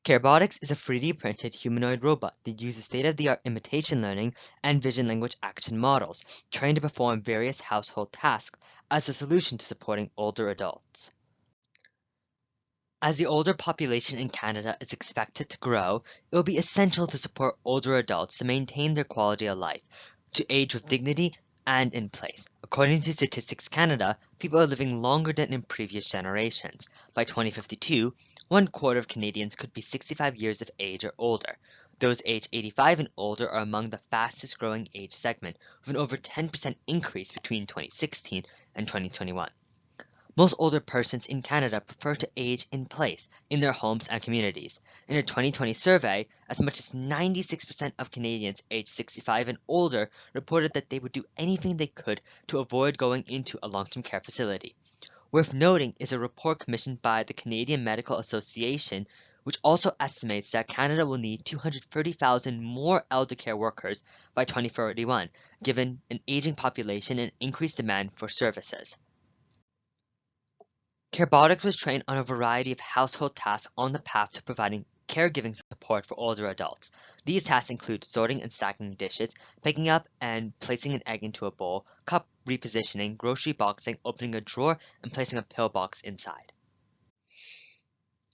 CareBotix is a 3D printed humanoid robot that uses state-of-the-art imitation learning and vision language action models, trained to perform various household tasks as a solution to supporting older adults. As the older population in Canada is expected to grow, it will be essential to support older adults to maintain their quality of life, to age with dignity and in place. According to Statistics Canada, people are living longer than in previous generations. By 2052, 1/4 of Canadians could be 65 years of age or older. Those aged 85 and older are among the fastest growing age segment, with an over 10% increase between 2016 and 2021. Most older persons in Canada prefer to age in place in their homes and communities. In a 2020 survey, as much as 96% of Canadians aged 65 and older reported that they would do anything they could to avoid going into a long-term care facility. Worth noting is a report commissioned by the Canadian Medical Association, which also estimates that Canada will need 230,000 more elder care workers by 2031, given an aging population and increased demand for services. CareBotix was trained on a variety of household tasks on the path to providing caregiving support for older adults. These tasks include sorting and stacking dishes, picking up and placing an egg into a bowl, cup repositioning, grocery boxing, opening a drawer, and placing a pill box inside.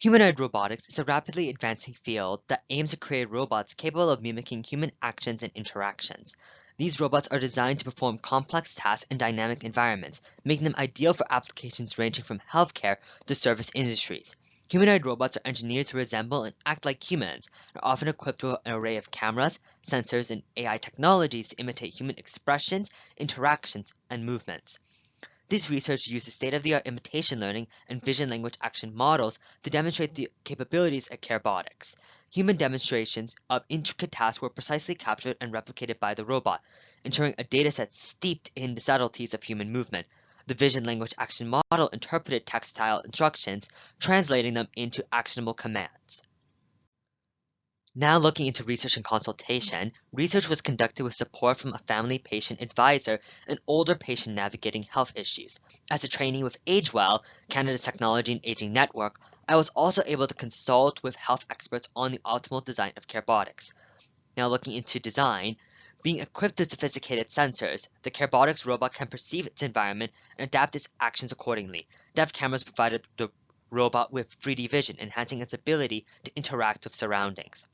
Humanoid robotics is a rapidly advancing field that aims to create robots capable of mimicking human actions and interactions. These robots are designed to perform complex tasks in dynamic environments, making them ideal for applications ranging from healthcare to service industries. Humanoid robots are engineered to resemble and act like humans, and are often equipped with an array of cameras, sensors, and AI technologies to imitate human expressions, interactions, and movements. This research uses state-of-the-art imitation learning and vision language action models to demonstrate the capabilities of CareBotix. Human demonstrations of intricate tasks were precisely captured and replicated by the robot, ensuring a dataset steeped in the subtleties of human movement. The vision language action model interpreted textile instructions, translating them into actionable commands. Now looking into research and consultation, research was conducted with support from a family patient advisor and older patient navigating health issues. As a trainee with AgeWell, Canada's Technology and Aging Network, I was also able to consult with health experts on the optimal design of CareBotix. Now looking into design, being equipped with sophisticated sensors, the CareBotix robot can perceive its environment and adapt its actions accordingly. Depth cameras provided the robot with 3D vision, enhancing its ability to interact with surroundings.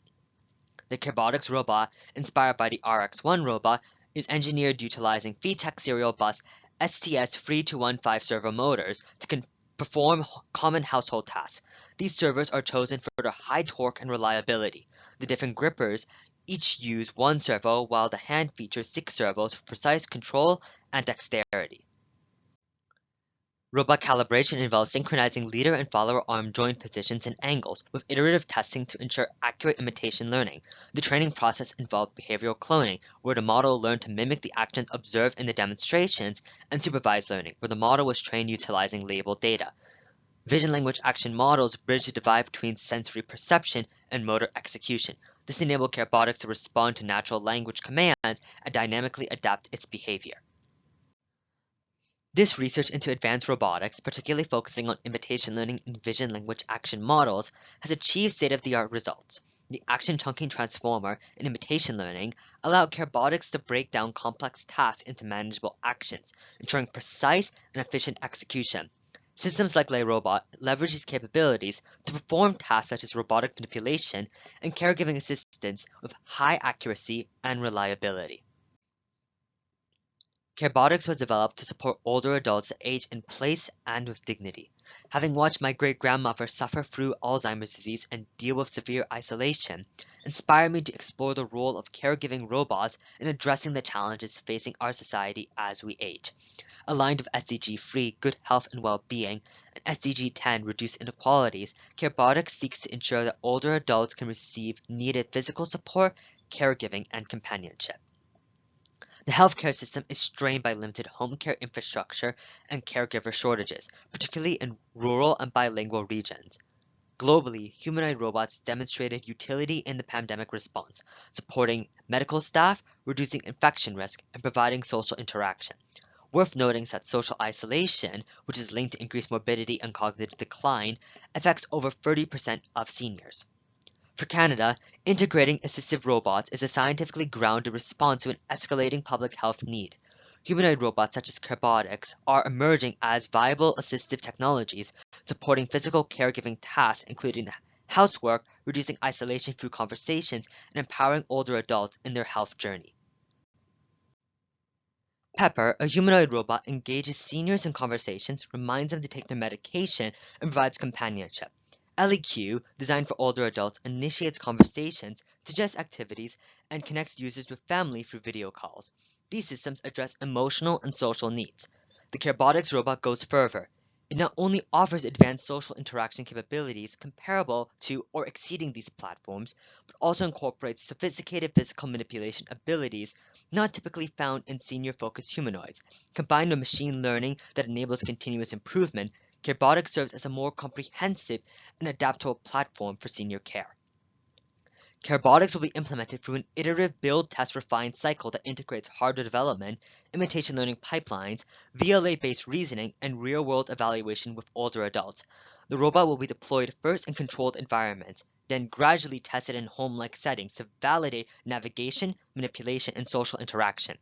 The CareBotix robot, inspired by the RX-1 robot, is engineered utilizing VTech serial bus STS3215 servo motors to perform common household tasks. These servos are chosen for their high torque and reliability. The different grippers each use one servo, while the hand features 6 servos for precise control and dexterity. Robot calibration involves synchronizing leader and follower arm joint positions and angles, with iterative testing to ensure accurate imitation learning. The training process involved behavioral cloning, where the model learned to mimic the actions observed in the demonstrations, and supervised learning, where the model was trained utilizing labeled data. Vision language action models bridge the divide between sensory perception and motor execution. This enabled CareBotix to respond to natural language commands and dynamically adapt its behavior. This research into advanced robotics, particularly focusing on imitation learning and vision language action models, has achieved state-of-the-art results. The action chunking transformer in imitation learning allowed CareBotix to break down complex tasks into manageable actions, ensuring precise and efficient execution. Systems like LayRobot leverage these capabilities to perform tasks such as robotic manipulation and caregiving assistance with high accuracy and reliability. CareBotix was developed to support older adults that age in place and with dignity. Having watched my great-grandmother suffer through Alzheimer's disease and deal with severe isolation, inspired me to explore the role of caregiving robots in addressing the challenges facing our society as we age. Aligned with SDG 3, good health and well-being, and SDG 10, reduce inequalities, CareBotix seeks to ensure that older adults can receive needed physical support, caregiving, and companionship. The healthcare system is strained by limited home care infrastructure and caregiver shortages, particularly in rural and bilingual regions. Globally, humanoid robots demonstrated utility in the pandemic response, supporting medical staff, reducing infection risk, and providing social interaction. Worth noting is that social isolation, which is linked to increased morbidity and cognitive decline, affects over 30% of seniors. For Canada, integrating assistive robots is a scientifically grounded response to an escalating public health need. Humanoid robots such as CareBotix are emerging as viable assistive technologies supporting physical caregiving tasks, including housework, reducing isolation through conversations, and empowering older adults in their health journey. Pepper, a humanoid robot, engages seniors in conversations, reminds them to take their medication, and provides companionship. LEQ, designed for older adults, initiates conversations, suggests activities, and connects users with family through video calls. These systems address emotional and social needs. The CareBotix robot goes further. It not only offers advanced social interaction capabilities comparable to or exceeding these platforms, but also incorporates sophisticated physical manipulation abilities not typically found in senior-focused humanoids. Combined with machine learning that enables continuous improvement, CareBotix serves as a more comprehensive and adaptable platform for senior care. CareBotix will be implemented through an iterative build, test, refine cycle that integrates hardware development, imitation learning pipelines, VLA-based reasoning, and real-world evaluation with older adults. The robot will be deployed first in controlled environments, then gradually tested in home-like settings to validate navigation, manipulation, and social interaction.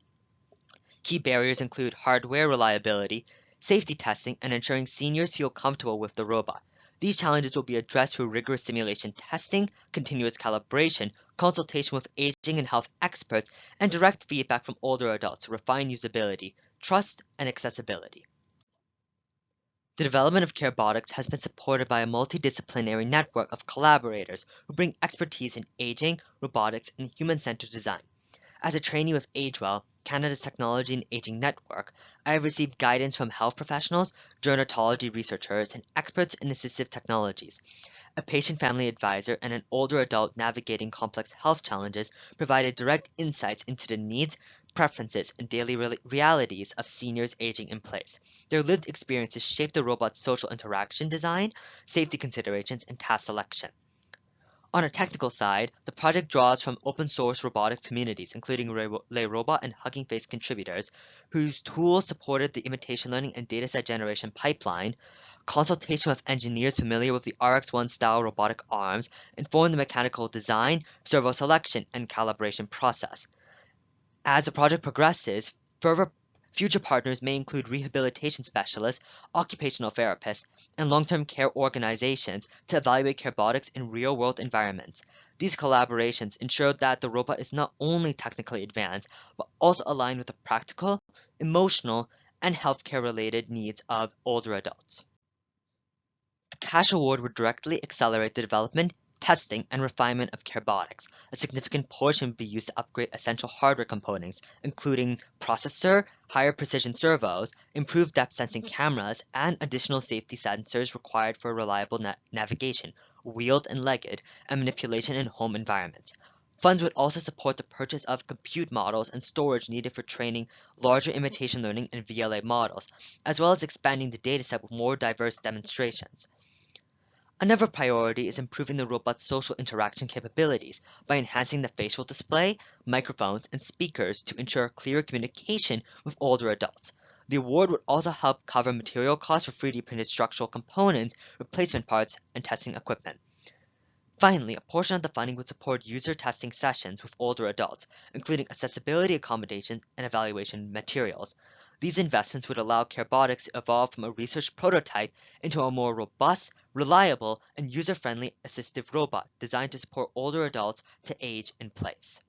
Key barriers include hardware reliability, safety testing, and ensuring seniors feel comfortable with the robot. These challenges will be addressed through rigorous simulation testing, continuous calibration, consultation with aging and health experts, and direct feedback from older adults to refine usability, trust, and accessibility. The development of CareBotix has been supported by a multidisciplinary network of collaborators who bring expertise in aging, robotics, and human-centered design. As a trainee with AgeWell, Canada's Technology and Aging Network, I have received guidance from health professionals, gerontology researchers, and experts in assistive technologies. A patient family advisor and an older adult navigating complex health challenges provided direct insights into the needs, preferences, and daily realities of seniors aging in place. Their lived experiences shape the robot's social interaction design, safety considerations, and task selection. On a technical side, the project draws from open source robotics communities, including LayRobot and Hugging Face contributors, whose tools supported the imitation learning and dataset generation pipeline. Consultation with engineers familiar with the RX-1 style robotic arms informed the mechanical design, servo selection, and calibration process. As the project progresses, future partners may include rehabilitation specialists, occupational therapists, and long-term care organizations to evaluate CareBotix in real-world environments. These collaborations ensure that the robot is not only technically advanced, but also aligned with the practical, emotional, and healthcare-related needs of older adults. The cash award would directly accelerate the development, testing, and refinement of CareBotix. A significant portion would be used to upgrade essential hardware components, including processor, higher precision servos, improved depth sensing cameras, and additional safety sensors required for reliable navigation, wheeled and legged, and manipulation in home environments. Funds would also support the purchase of compute models and storage needed for training larger imitation learning and VLA models, as well as expanding the dataset with more diverse demonstrations. Another priority is improving the robot's social interaction capabilities by enhancing the facial display, microphones, and speakers to ensure clear communication with older adults. The award would also help cover material costs for 3D printed structural components, replacement parts, and testing equipment. Finally, a portion of the funding would support user testing sessions with older adults, including accessibility accommodations and evaluation materials. These investments would allow CareBotix to evolve from a research prototype into a more robust, reliable, and user-friendly assistive robot designed to support older adults to age in place.